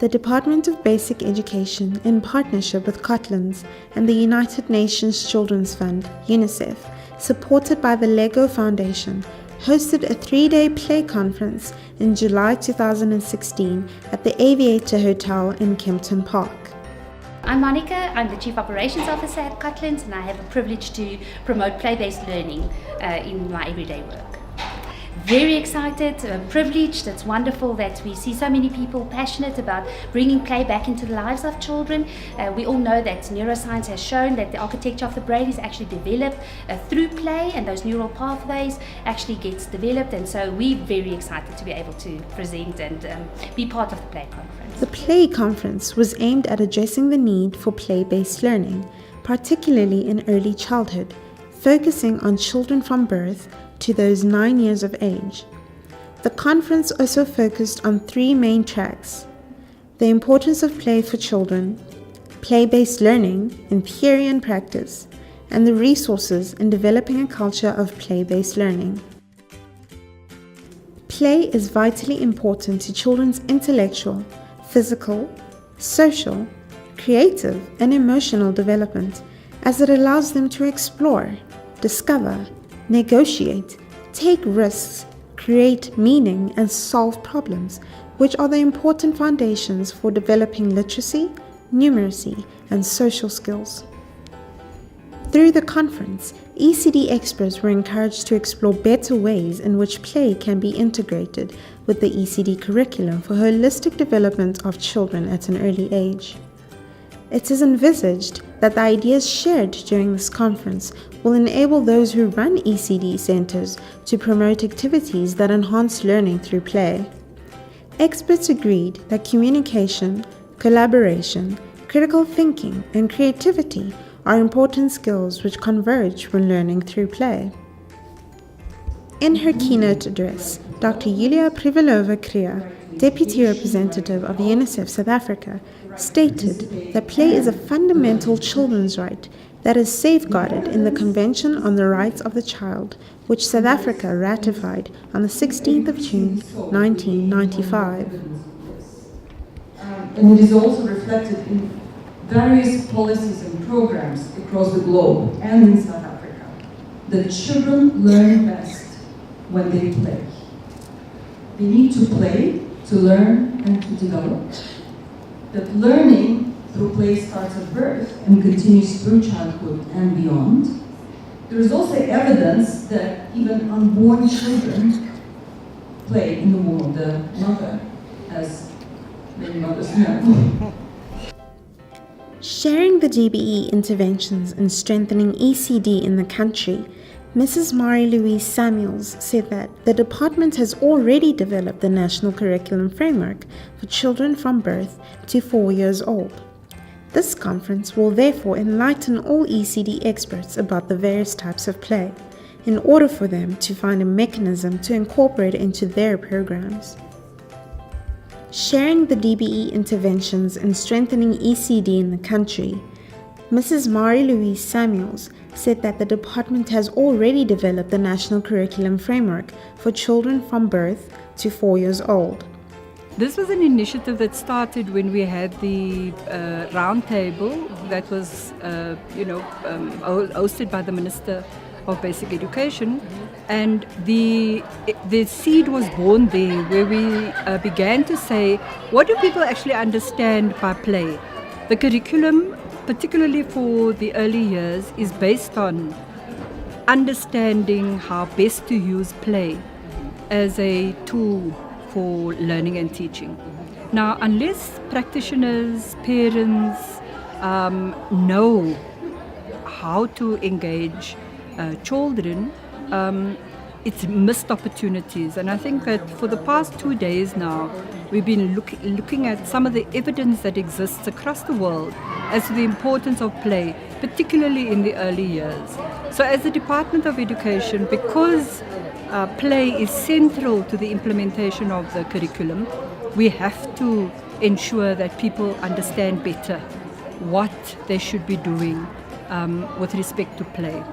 The Department of Basic Education, in partnership with Cotlands and the United Nations Children's Fund, UNICEF, supported by the Lego Foundation, hosted a 3-day play conference in July 2016 at the Aviator Hotel in Kempton Park. I'm Monica, I'm the Chief Operations Officer at Cotlands, and I have the privilege to promote play-based learning in my everyday work. Very excited, privileged. It's wonderful that we see so many people passionate about bringing play back into the lives of children. We all know that neuroscience has shown that the architecture of the brain is actually developed through play, and those neural pathways actually gets developed, and so we're very excited to be able to present and be part of the play conference. The play conference was aimed at addressing the need for play-based learning, particularly in early childhood, focusing on children from birth to those 9 years of age. The conference also focused on 3 main tracks: the importance of play for children, play-based learning in theory and practice, and the resources in developing a culture of play-based learning. Play is vitally important to children's intellectual, physical, social, creative, and emotional development, as it allows them to explore, discover, negotiate, take risks, create meaning, and solve problems, which are the important foundations for developing literacy, numeracy, and social skills. Through the conference, ECD experts were encouraged to explore better ways in which play can be integrated with the ECD curriculum for holistic development of children at an early age. It is envisaged that the ideas shared during this conference will enable those who run ECD centers to promote activities that enhance learning through play. Experts agreed that communication, collaboration, critical thinking, and creativity are important skills which converge when learning through play. In her keynote address, Dr. Julia Privalova-Kriya, Deputy Representative of UNICEF South Africa, stated that play is a fundamental children's right that is safeguarded in the Convention on the Rights of the Child, which South Africa ratified on the 16th of June, 1995. And it is also reflected in various policies and programs across the globe and in South Africa, that children learn best when they play. They need to play to learn and to develop. That learning through play starts at birth and continues through childhood and beyond. There is also evidence that even unborn children play in the womb of the mother, as many mothers know. Sharing the DBE interventions in strengthening ECD in the country, Mrs. Marie-Louise Samuels said that the department has already developed the National Curriculum Framework for children from birth to 4 years old. This conference will therefore enlighten all ECD experts about the various types of play, in order for them to find a mechanism to incorporate into their programs. Sharing the DBE interventions in strengthening ECD in the country, Mrs. Marie-Louise Samuels said that the department has already developed the National Curriculum Framework for children from birth to 4 years old. This was an initiative that started when we had the round table that was, hosted by the Minister of Basic Education, and the seed was born there, where we began to say, what do people actually understand by play? The curriculum, particularly for the early years, is based on understanding how best to use play as a tool for learning and teaching. Now, unless practitioners, parents know how to engage children, it's missed opportunities. And I think that for the past 2 days now, we've been looking at some of the evidence that exists across the world as to the importance of play, particularly in the early years. So as the Department of Education, because play is central to the implementation of the curriculum, we have to ensure that people understand better what they should be doing with respect to play.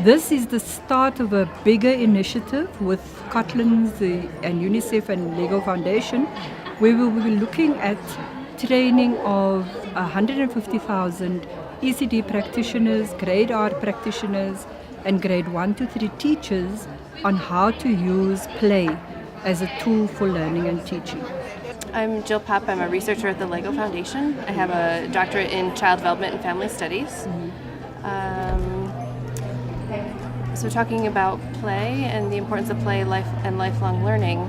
This is the start of a bigger initiative with Cotlands and UNICEF and Lego Foundation, where we will be looking at training of 150,000 ECD practitioners, grade R practitioners, and grade 1 to 3 teachers on how to use play as a tool for learning and teaching. I'm Jill Popp. I'm a researcher at the LEGO Foundation. I have a doctorate in child development and family studies. So talking about play and the importance of play and lifelong learning,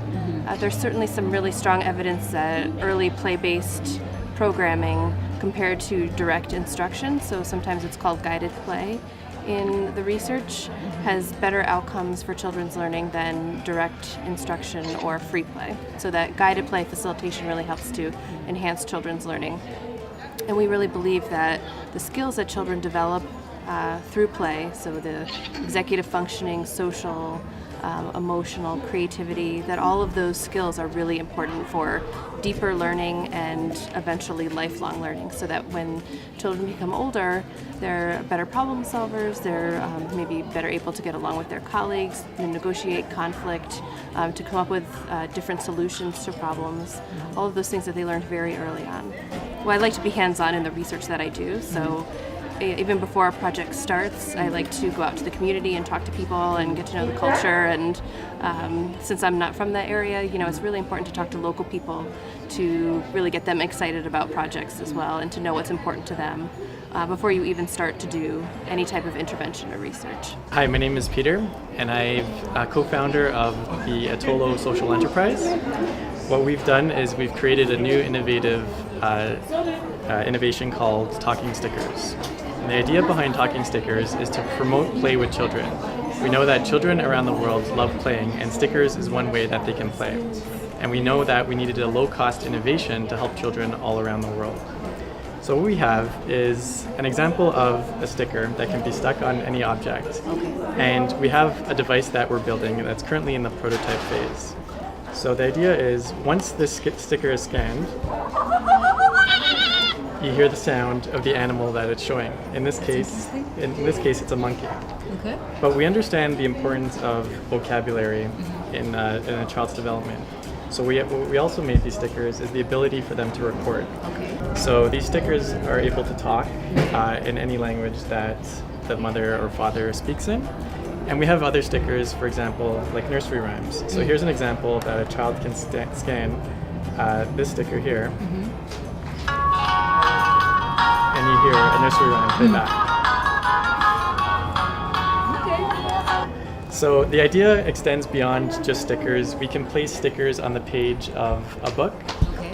there's certainly some really strong evidence that early play-based programming compared to direct instruction, so sometimes it's called guided play in the research, has better outcomes for children's learning than direct instruction or free play. So that guided play facilitation really helps to enhance children's learning. And we really believe that the skills that children develop through play, so the executive functioning, social, emotional, creativity, that all of those skills are really important for deeper learning and eventually lifelong learning, so that when children become older, they're better problem solvers, they're maybe better able to get along with their colleagues, to negotiate conflict, to come up with different solutions to problems, all of those things that they learned very early on. Well, I like to be hands-on in the research that I do, so even before a project starts, I like to go out to the community and talk to people and get to know the culture. And since I'm not from that area, it's really important to talk to local people to really get them excited about projects as well and to know what's important to them before you even start to do any type of intervention or research. Hi, my name is Peter, and I'm a co-founder of the Atolo social enterprise. What we've done is we've created a new innovative innovation called Talking Stickers. And the idea behind Talking Stickers is to promote play with children. We know that children around the world love playing, and stickers is one way that they can play. And we know that we needed a low-cost innovation to help children all around the world. So what we have is an example of a sticker that can be stuck on any object. And we have a device that we're building that's currently in the prototype phase. So the idea is, once this sticker is scanned, you hear the sound of the animal that it's showing. In this case, it's a monkey. Okay. But we understand the importance of vocabulary in a child's development. So what we also made these stickers is the ability for them to record. Okay. So these stickers are able to talk in any language that the mother or father speaks in. And we have other stickers, for example, like nursery rhymes. So here's an example that a child can scan this sticker here. And you hear a nursery rhyme play back. So the idea extends beyond just stickers. We can place stickers on the page of a book.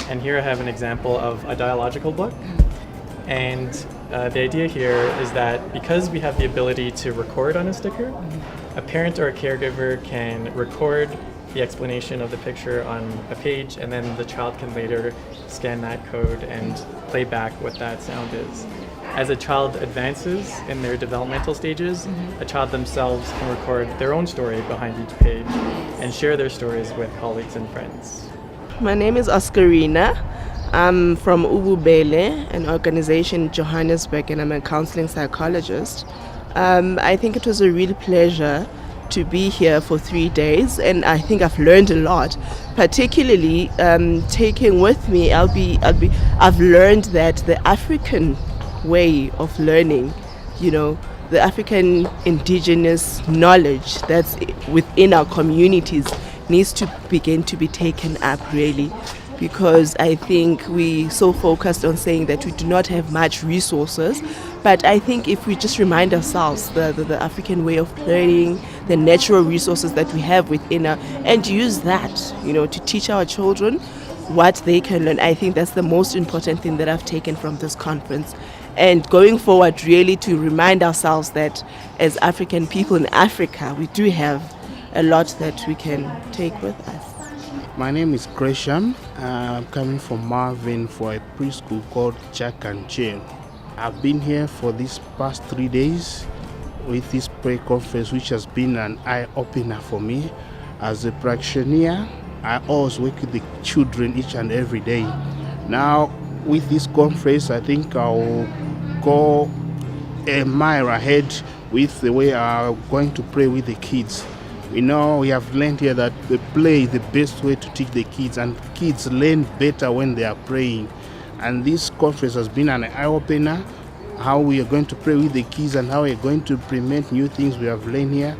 And here I have an example of a dialogical book. And the idea here is that because we have the ability to record on a sticker, a parent or a caregiver can record the explanation of the picture on a page, and then the child can later scan that code and play back what that sound is. As a child advances in their developmental stages, a child themselves can record their own story behind each page and share their stories with colleagues and friends. My name is Oscarina. I'm from Ububele, an organization in Johannesburg, and I'm a counseling psychologist. I think it was a real pleasure to be here for 3 days, and I think I've learned a lot. Particularly, taking with me, I've learned that the African way of learning, the African indigenous knowledge that's within our communities needs to begin to be taken up, really, because I think we so focused on saying that we do not have much resources. But I think if we just remind ourselves the African way of learning, the natural resources that we have within our, and use that, to teach our children what they can learn, I think that's the most important thing that I've taken from this conference. And going forward, really to remind ourselves that as African people in Africa, we do have a lot that we can take with us. My name is Gresham. I'm coming from Marvin for a preschool called Jack and Jill. I've been here for these past 3 days with this pre-conference, which has been an eye-opener for me. As a practitioner, I always work with the children each and every day. Now, with this conference, I think I'll go a mile ahead with the way I'm going to play with the kids. We have learned here that the play is the best way to teach the kids, and kids learn better when they are playing. And this conference has been an eye-opener, how we are going to pray with the kids and how we are going to implement new things we have learned here.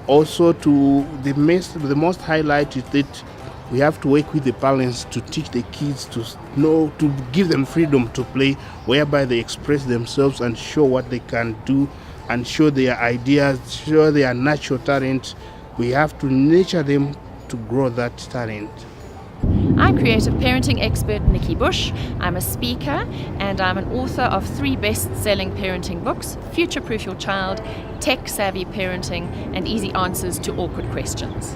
Also, the most highlight is that we have to work with the parents to teach the kids to know, to give them freedom to play, whereby they express themselves and show what they can do and show their ideas, show their natural talent. We have to nurture them to grow that talent. I'm creative parenting expert Nikki Bush. I'm a speaker and I'm an author of 3 best-selling parenting books, Future Proof Your Child, Tech Savvy Parenting, and Easy Answers to Awkward Questions.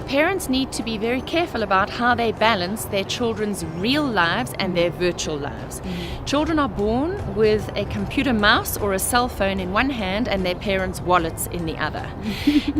Parents need to be very careful about how they balance their children's real lives and their virtual lives. Children are born with a computer mouse or a cell phone in one hand and their parents' wallets in the other.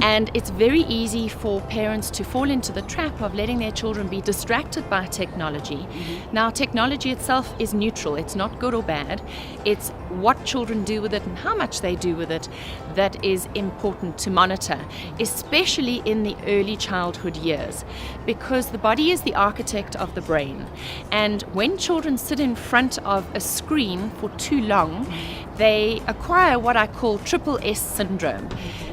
And it's very easy for parents to fall into the trap of letting their children be distracted by technology. Now, technology itself is neutral. It's not good or bad. It's what children do with it and how much they do with it that is important to monitor, especially in the early childhood years, because the body is the architect of the brain. And when children sit in front of a screen for too long, they acquire what I call triple S syndrome.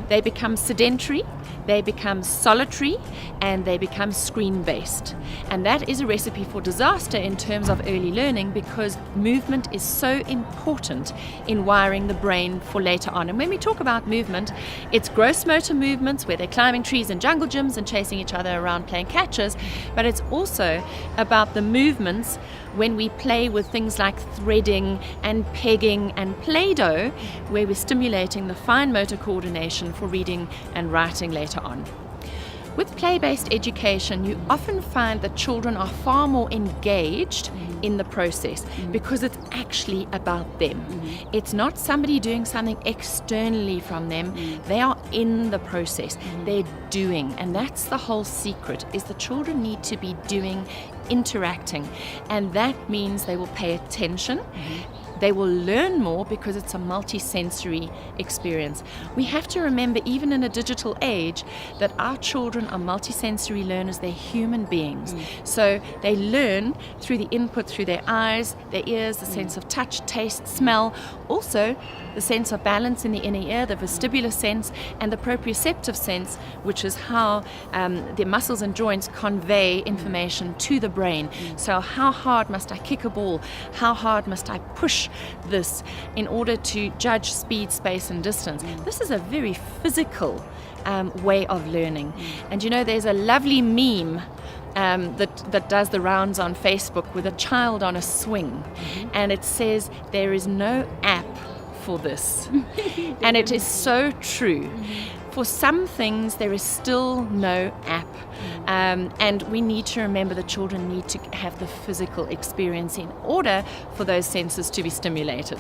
They become sedentary, they become solitary, and they become screen-based. And that is a recipe for disaster in terms of early learning, because movement is so important in wiring the brain for later on. And when we talk about movement, it's gross motor movements where they're climbing trees in jungle gyms and chasing each other around playing catches, but it's also about the movements when we play with things like threading and pegging and Play-Doh, where we're stimulating the fine motor coordination for reading and writing later on. With play-based education, you often find that children are far more engaged in the process because it's actually about them. It's not somebody doing something externally from them. They are in the process. They're doing, and that's the whole secret, is the children need to be doing, interacting, and that means they will pay attention. They will learn more because it's a multi-sensory experience. We have to remember, even in a digital age, that our children are multi-sensory learners. They're human beings. So they learn through the input through their eyes, their ears, the sense of touch, taste, smell, also the sense of balance in the inner ear, the vestibular sense, and the proprioceptive sense, which is how the muscles and joints convey information to the brain. So how hard must I kick a ball? How hard must I push this in order to judge speed, space, and distance? This is a very physical way of learning. And you know, there's a lovely meme that does the rounds on Facebook with a child on a swing, and it says, "There is no app for this." And it is so true. For some things, there is still no app. And we need to remember the children need to have the physical experience in order for those senses to be stimulated.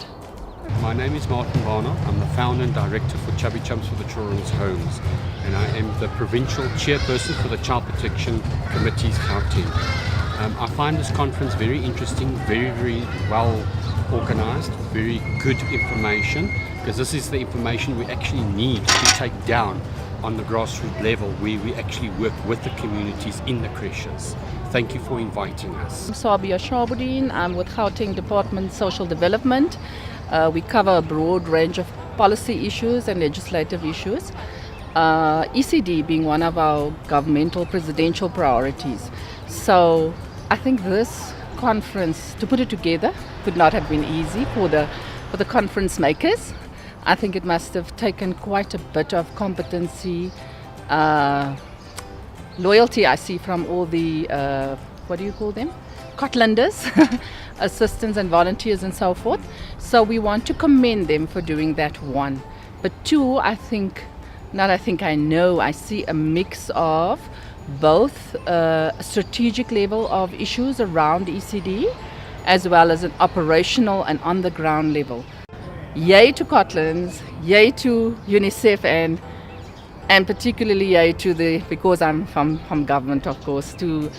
My name is Martin Barner. I'm the founder and director for Chubby Chumps for the Children's Homes, and I am the provincial chairperson for the Child Protection Committee's Gauteng. I find this conference very interesting, very, very well organized, very good information, because this is the information we actually need to take down on the grassroots level, where we actually work with the communities in the creches. Thank you for inviting us. I'm Sabia Shabudin. I'm with Gauteng Department Social Development. We cover a broad range of policy issues and legislative issues. ECD being one of our governmental presidential priorities. So I think this conference, to put it together, could not have been easy for the conference makers. I think it must have taken quite a bit of competency, loyalty I see from all the, what do you call them? Cotlanders, assistants and volunteers and so forth. So we want to commend them for doing that, one. But two, I know I see a mix of both a strategic level of issues around ECD as well as an operational and on the ground level. Yay to Cotlands, yay to UNICEF, and particularly yay to because I'm from government, of course, to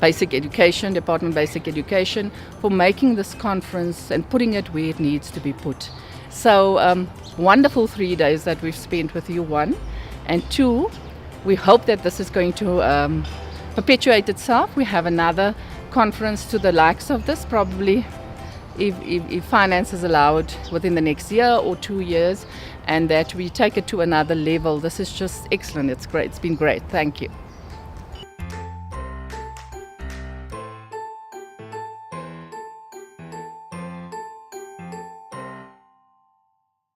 Basic Education, Department of Basic Education, for making this conference and putting it where it needs to be put. So wonderful 3 days that we've spent with you, one. And two, we hope that this is going to perpetuate itself. We have another conference to the likes of this, probably if finances allow it within the next year or 2 years, and that we take it to another level. This is just excellent. It's great. It's been great. Thank you.